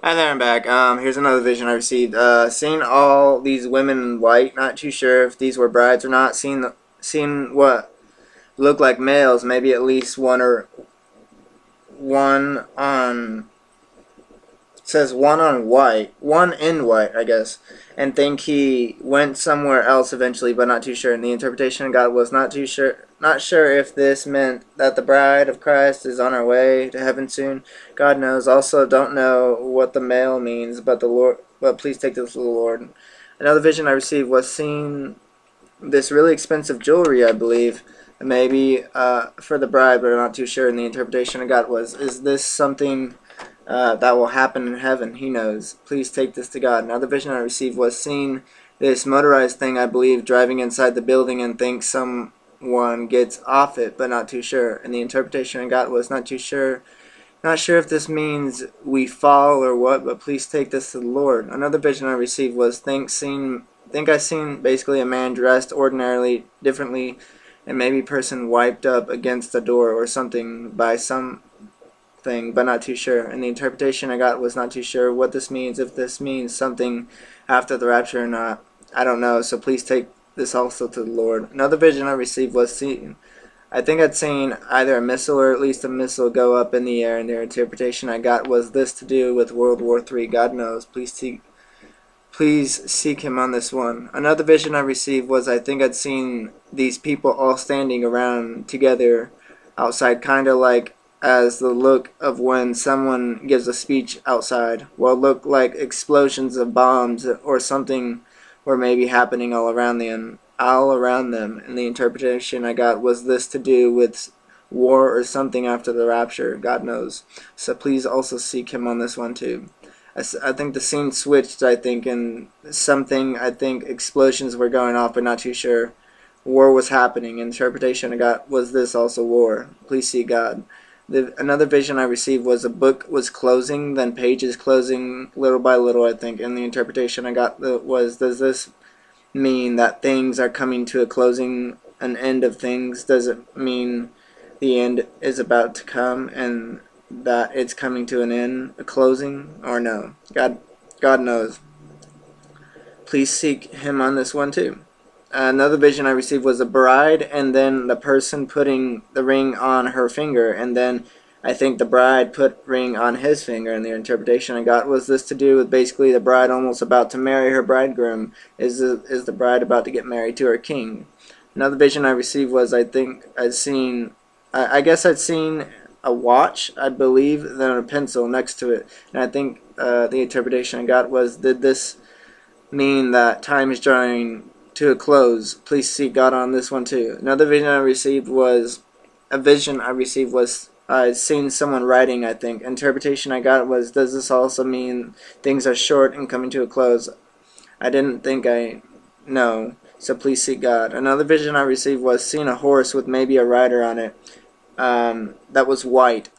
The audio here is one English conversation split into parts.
Hi there, I'm back. Here's another vision I received. Seeing all these women in white, not too sure if these were brides or not. Seeing what looked like males, maybe at least one on says one on white, one in white, I guess, and think he went somewhere else eventually, but not too sure. And the interpretation of God was not sure if this meant that the bride of Christ is on her way to heaven soon. God knows. Also, don't know what the male means, but the Lord. But please take this to the Lord. Another vision I received was seeing this really expensive jewelry, I believe, maybe for the bride, but I'm not too sure. And the interpretation I got was, is this something that will happen in heaven? He knows. Please take this to God. Another vision I received was seeing this motorized thing, I believe, driving inside the building and think someone gets off it, but not too sure. And the interpretation I got was not too sure. Not sure if this means we fall or what, but please take this to the Lord. Another vision I received was think I seen basically a man dressed ordinarily, differently, and maybe person wiped up against a door or something by some thing, but not too sure. And the interpretation I got was not too sure what this means, if this means something after the rapture or not. I don't know, so please take this also to the Lord. Another vision I received was I think I'd seen either a missile or at least a missile go up in the air, and the interpretation I got was this to do with World War III. God knows. Please seek him on this one. Another vision I received was I think I'd seen these people all standing around together outside, kind of like as the look of when someone gives a speech outside. Well, look like explosions of bombs or something were maybe happening all around them. And the interpretation I got was this to do with war or something after the rapture. God knows. So please also seek him on this one too. I think the scene switched, I think, and I think explosions were going off, but not too sure. War was happening. Interpretation I got was this also war. Please see God. Another vision I received was a book was closing, then pages closing little by little, I think. And the interpretation I got was, does this mean that things are coming to a closing, an end of things? Does it mean the end is about to come and that it's coming to an end, a closing, or no? God knows. Please seek him on this one too. Another vision I received was a bride and then the person putting the ring on her finger, and then I think the bride put ring on his finger, and the interpretation I got was this to do with basically the bride almost about to marry her bridegroom. Is the bride about to get married to her king? Another vision I received was I guess I'd seen a watch, I believe, then a pencil next to it. And I think the interpretation I got was, did this mean that time is drawing to a close? Please seek God on this one too. Another vision I received was I'd seen someone writing, I think. Interpretation I got was, does this also mean things are short and coming to a close? I didn't think I know, so please seek God. Another vision I received was seeing a horse with maybe a rider on it. That was white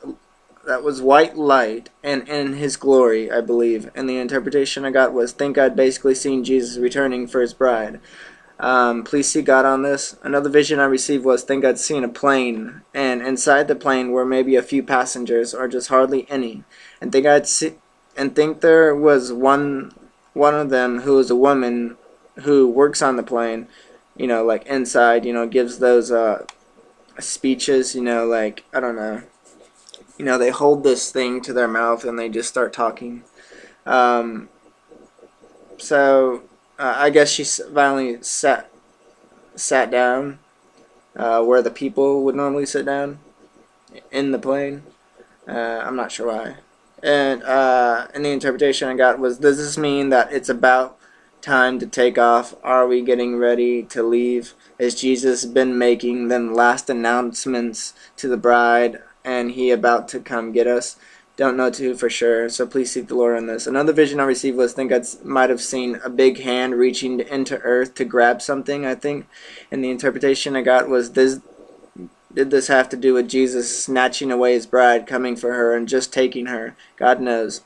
light and in his glory, I believe. And the interpretation I got was, think I'd basically seen Jesus returning for his bride. Please see God on this. Another vision I received was, think I'd seen a plane, and inside the plane were maybe a few passengers or just hardly any, and think there was one of them who was a woman who works on the plane, like inside, gives those speeches, like, I don't know, they hold this thing to their mouth and they just start talking. I guess she finally sat down where the people would normally sit down in the plane. I'm not sure why. And the interpretation I got was, does this mean that it's about time to take off? Are we getting ready to leave? Has Jesus been making them last announcements to the bride, and he about to come get us? Don't know too for sure, so please seek the Lord on this. Another vision I received was, I might have seen a big hand reaching into earth to grab something, I think. And the interpretation I got was, did this have to do with Jesus snatching away his bride, coming for her, and just taking her? God knows.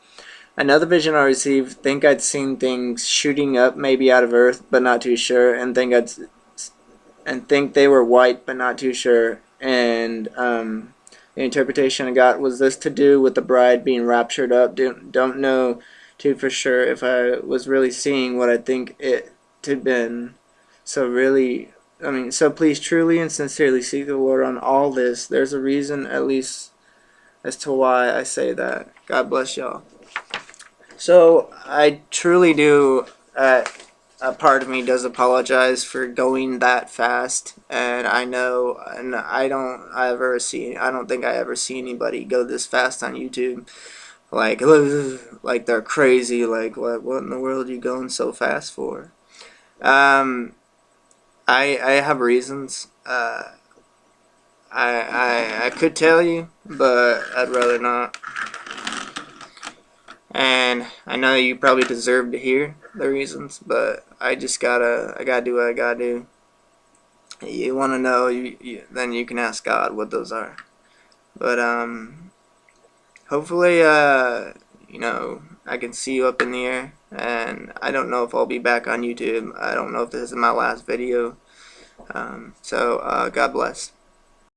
Another vision I received, think I'd seen things shooting up, maybe out of earth, but not too sure, and think they were white, but not too sure. And The interpretation I got was this to do with the bride being raptured up. Don't know too for sure if I was really seeing what I think it to been. So please truly and sincerely seek the Lord on all this. There's a reason, at least, as to why I say that. God bless y'all. So I truly do. A part of me does apologize for going that fast, and I know, and I don't think I ever see anybody go this fast on YouTube. Like they're crazy. Like what in the world are you going so fast for? I have reasons. I could tell you, but I'd rather not. And I know you probably deserve to hear the reasons, but I gotta do what I gotta do. You want to know, then you can ask God what those are. But hopefully, I can see you up in the air. And I don't know if I'll be back on YouTube. I don't know if this is my last video. So God bless.